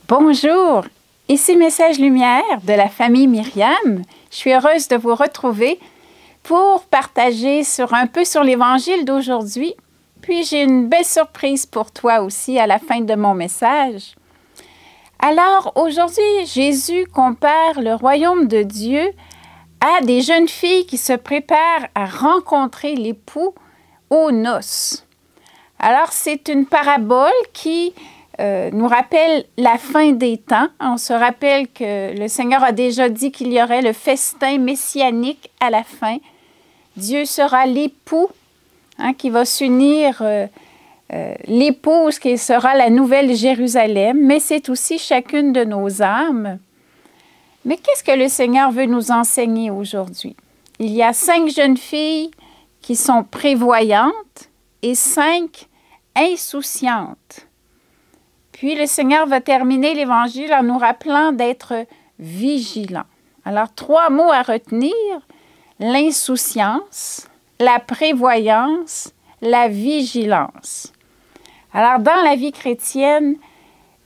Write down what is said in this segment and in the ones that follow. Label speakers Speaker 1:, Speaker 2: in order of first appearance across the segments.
Speaker 1: Bonjour, ici Message Lumière de la famille Myriam. Je suis heureuse de vous retrouver pour partager un peu sur l'Évangile d'aujourd'hui. Puis j'ai une belle surprise pour toi aussi à la fin de mon message. Alors aujourd'hui, Jésus compare le royaume de Dieu à des jeunes filles qui se préparent à rencontrer l'époux aux noces. Alors c'est une parabole qui nous rappelle la fin des temps. On se rappelle que le Seigneur a déjà dit qu'il y aurait le festin messianique à la fin. Dieu sera l'époux qui va s'unir, l'épouse qui sera la nouvelle Jérusalem, mais c'est aussi chacune de nos âmes. Mais qu'est-ce que le Seigneur veut nous enseigner aujourd'hui? Il y a 5 jeunes filles qui sont prévoyantes et 5 insouciantes. Puis le Seigneur va terminer l'Évangile en nous rappelant d'être vigilants. Alors, 3 mots à retenir: l'insouciance, la prévoyance, la vigilance. Alors, dans la vie chrétienne,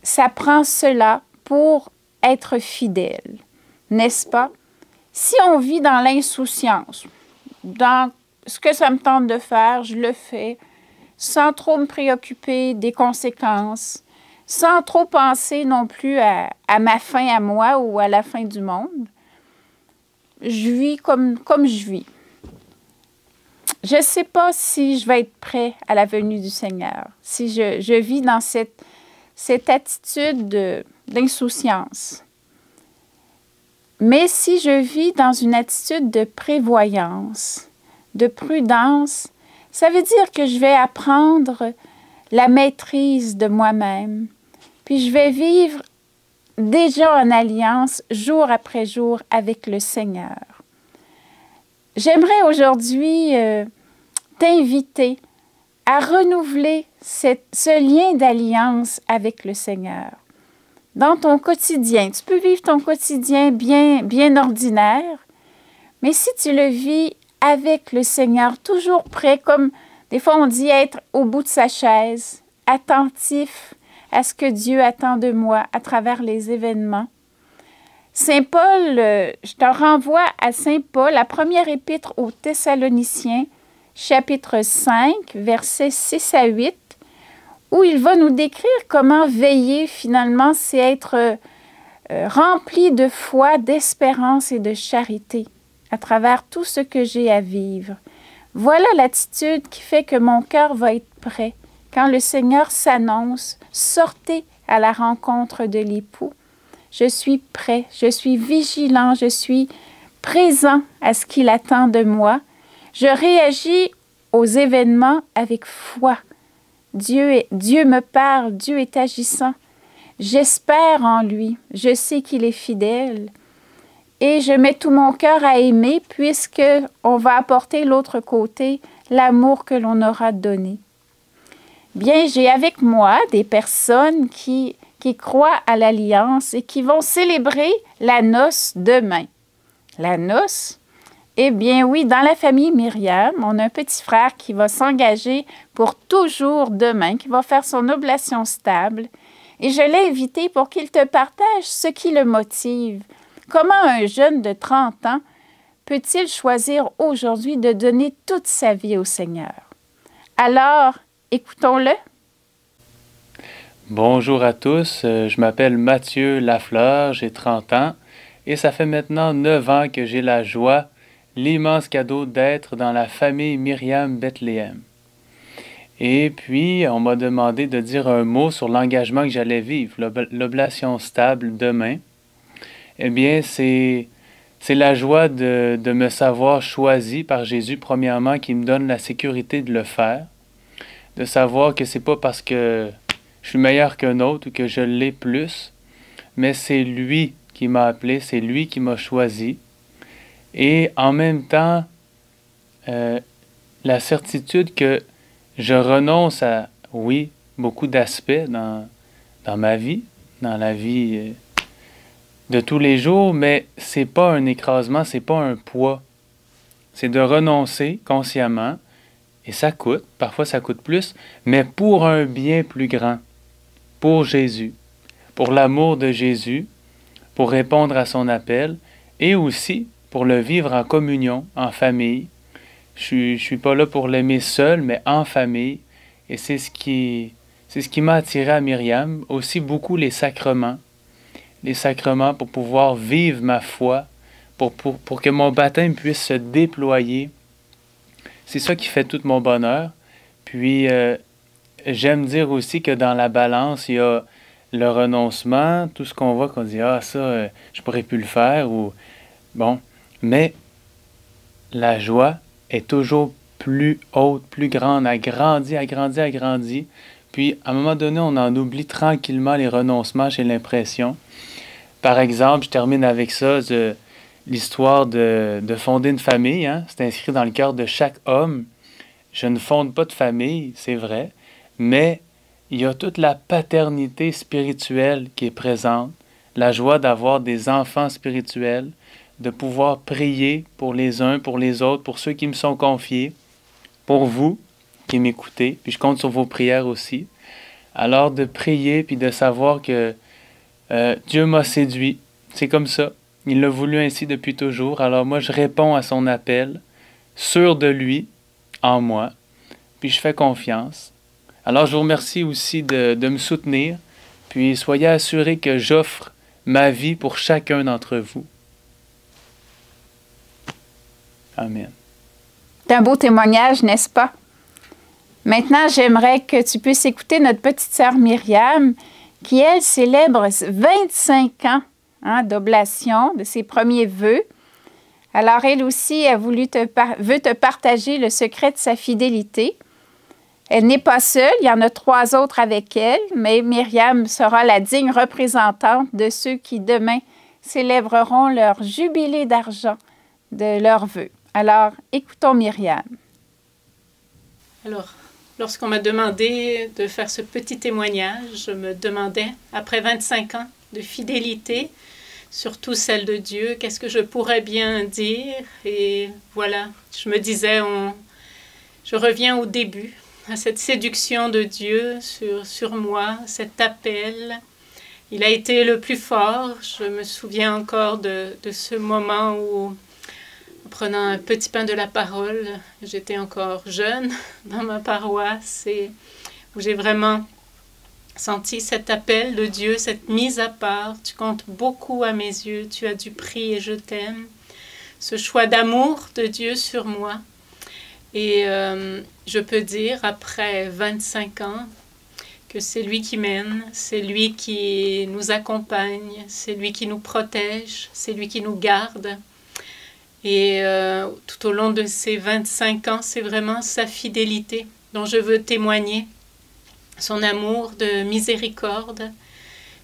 Speaker 1: ça prend cela pour être fidèle, n'est-ce pas? Si on vit dans l'insouciance, dans ce que ça me tente de faire, je le fais, sans trop me préoccuper des conséquences, sans trop penser non plus à ma fin à moi ou à la fin du monde. Je vis comme je vis. Je ne sais pas si je vais être prêt à la venue du Seigneur, si je vis dans cette attitude d'insouciance. Mais si je vis dans une attitude de prévoyance, de prudence, ça veut dire que je vais apprendre la maîtrise de moi-même. Puis je vais vivre déjà en alliance jour après jour avec le Seigneur. J'aimerais aujourd'hui t'inviter à renouveler ce lien d'alliance avec le Seigneur. Dans ton quotidien, tu peux vivre ton quotidien bien ordinaire, mais si tu le vis avec le Seigneur, toujours prêt, comme des fois on dit être au bout de sa chaise, attentif à ce que Dieu attend de moi à travers les événements. Saint Paul, je te renvoie à Saint Paul, la première épître aux Thessaloniciens, chapitre 5, versets 6 à 8, où il va nous décrire comment veiller finalement, c'est être rempli de foi, d'espérance et de charité à travers tout ce que j'ai à vivre. Voilà l'attitude qui fait que mon cœur va être prêt. Quand le Seigneur s'annonce, sortez à la rencontre de l'époux. Je suis prêt, je suis vigilant, je suis présent à ce qu'il attend de moi. Je réagis aux événements avec foi. Dieu me parle, Dieu est agissant. J'espère en lui, je sais qu'il est fidèle. Et je mets tout mon cœur à aimer puisqu'on va apporter l'autre côté, l'amour que l'on aura donné. Bien, j'ai avec moi des personnes qui croient à l'Alliance et qui vont célébrer la noce demain. La noce? Eh bien oui, dans la famille Myriam, on a un petit frère qui va s'engager pour toujours demain, qui va faire son oblation stable. Et je l'ai invité pour qu'il te partage ce qui le motive. Comment un jeune de 30 ans peut-il choisir aujourd'hui de donner toute sa vie au Seigneur? Alors, écoutons-le.
Speaker 2: Bonjour à tous, je m'appelle Mathieu Lafleur, j'ai 30 ans et ça fait maintenant 9 ans que j'ai la joie, l'immense cadeau d'être dans la famille Myriam Bethléem. Et puis, on m'a demandé de dire un mot sur l'engagement que j'allais vivre, l'oblation stable demain. Eh bien, c'est la joie de me savoir choisi par Jésus, premièrement, qui me donne la sécurité de le faire, de savoir que c'est pas parce que je suis meilleur qu'un autre ou que je l'ai plus, mais c'est lui qui m'a appelé, c'est lui qui m'a choisi. Et en même temps, la certitude que je renonce à, oui, beaucoup d'aspects dans ma vie, dans la vie de tous les jours, mais c'est pas un écrasement, c'est pas un poids. C'est de renoncer consciemment, et ça coûte, parfois ça coûte plus, mais pour un bien plus grand, pour Jésus, pour l'amour de Jésus, pour répondre à son appel et aussi pour le vivre en communion, en famille. Je suis pas là pour l'aimer seul, mais en famille. Et c'est ce qui m'a attiré à Myriam. Aussi beaucoup les sacrements. Les sacrements pour pouvoir vivre ma foi, pour que mon baptême puisse se déployer. C'est ça qui fait tout mon bonheur. Puis, j'aime dire aussi que dans la balance, il y a le renoncement, tout ce qu'on voit, qu'on dit « Ah, ça, je pourrais plus le faire » ou bon. Mais la joie est toujours plus haute, plus grande, agrandie. Puis, à un moment donné, on en oublie tranquillement les renoncements, j'ai l'impression. Par exemple, je termine avec ça, l'histoire de fonder une famille. Hein? C'est inscrit dans le cœur de chaque homme. Je ne fonde pas de famille, c'est vrai, mais il y a toute la paternité spirituelle qui est présente, la joie d'avoir des enfants spirituels, de pouvoir prier pour les uns, pour les autres, pour ceux qui me sont confiés, pour vous qui m'écoutez, puis je compte sur vos prières aussi. Alors de prier puis de savoir que Dieu m'a séduit, c'est comme ça. Il l'a voulu ainsi depuis toujours. Alors moi, je réponds à son appel, sûr de lui, en moi, puis je fais confiance. Alors je vous remercie aussi de me soutenir, puis soyez assurés que j'offre ma vie pour chacun d'entre vous. Amen.
Speaker 1: C'est un beau témoignage, n'est-ce pas? Maintenant, j'aimerais que tu puisses écouter notre petite sœur Myriam, qui, elle, célèbre 25 ans d'oblation, de ses premiers vœux. Alors, elle aussi veut te partager le secret de sa fidélité. Elle n'est pas seule, il y en a 3 autres avec elle, mais Myriam sera la digne représentante de ceux qui, demain, célébreront leur jubilé d'argent de leurs vœux. Alors, écoutons Myriam.
Speaker 3: Alors, lorsqu'on m'a demandé de faire ce petit témoignage, je me demandais, après 25 ans de fidélité, surtout celle de Dieu, qu'est-ce que je pourrais bien dire? Et voilà, je me disais, je reviens au début, à cette séduction de Dieu sur moi, cet appel. Il a été le plus fort. Je me souviens encore de ce moment où, en prenant un petit pain de la parole, j'étais encore jeune dans ma paroisse et où j'ai vraiment senti cet appel de Dieu, cette mise à part. Tu comptes beaucoup à mes yeux, tu as du prix et je t'aime. Ce choix d'amour de Dieu sur moi. Et je peux dire, après 25 ans, que c'est lui qui mène, c'est lui qui nous accompagne, c'est lui qui nous protège, c'est lui qui nous garde. Et tout au long de ces 25 ans, c'est vraiment sa fidélité dont je veux témoigner, son amour de miséricorde,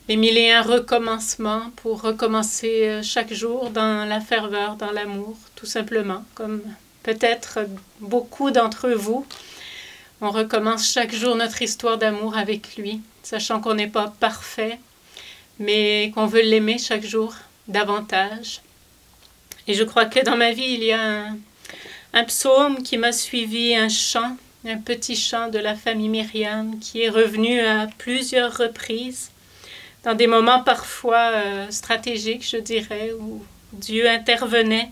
Speaker 3: les 1001 recommencements pour recommencer chaque jour dans la ferveur, dans l'amour, tout simplement, comme peut-être beaucoup d'entre vous. On recommence chaque jour notre histoire d'amour avec lui, sachant qu'on n'est pas parfait, mais qu'on veut l'aimer chaque jour davantage. Et je crois que dans ma vie, il y a un psaume qui m'a suivi, un chant, un petit chant de la famille Myriam qui est revenu à plusieurs reprises, dans des moments parfois stratégiques, je dirais, où Dieu intervenait.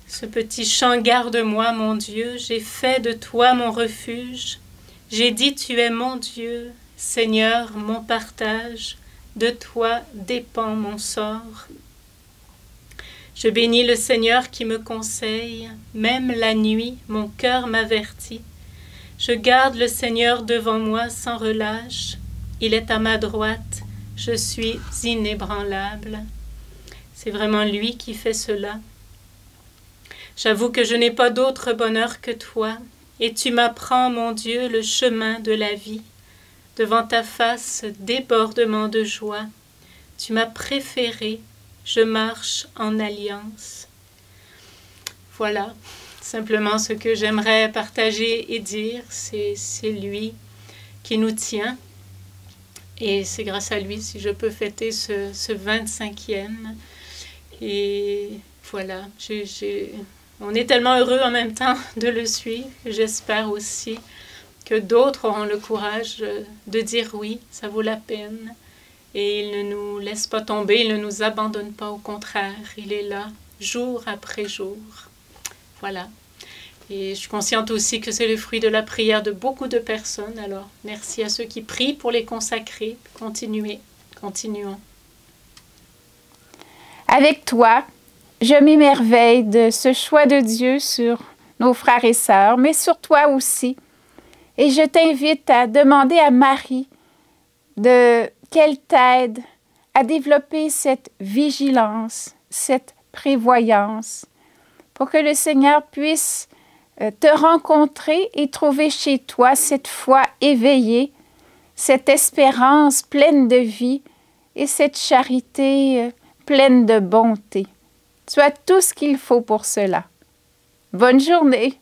Speaker 3: Ce petit chant « Garde-moi, mon Dieu, j'ai fait de toi mon refuge. J'ai dit, tu es mon Dieu, Seigneur, mon partage. De toi dépend mon sort. Je bénis le Seigneur qui me conseille. Même la nuit, mon cœur m'avertit. Je garde le Seigneur devant moi sans relâche. Il est à ma droite. Je suis inébranlable. » C'est vraiment lui qui fait cela. J'avoue que je n'ai pas d'autre bonheur que toi, et tu m'apprends, mon Dieu, le chemin de la vie. Devant ta face, débordement de joie. Tu m'as préféré, je marche en alliance. Voilà, simplement ce que j'aimerais partager et dire, c'est lui qui nous tient. Et c'est grâce à lui si je peux fêter ce 25e. Et voilà, on est tellement heureux en même temps de le suivre. J'espère aussi que d'autres auront le courage de dire oui, ça vaut la peine. Et il ne nous laisse pas tomber, il ne nous abandonne pas, au contraire, il est là, jour après jour. Voilà. Et je suis consciente aussi que c'est le fruit de la prière de beaucoup de personnes. Alors, merci à ceux qui prient pour les consacrer. Continuons.
Speaker 1: Avec toi, je m'émerveille de ce choix de Dieu sur nos frères et sœurs, mais sur toi aussi. Et je t'invite à demander à Marie qu'elle t'aide à développer cette vigilance, cette prévoyance, pour que le Seigneur puisse te rencontrer et trouver chez toi cette foi éveillée, cette espérance pleine de vie et cette charité pleine de bonté. Tu as tout ce qu'il faut pour cela. Bonne journée!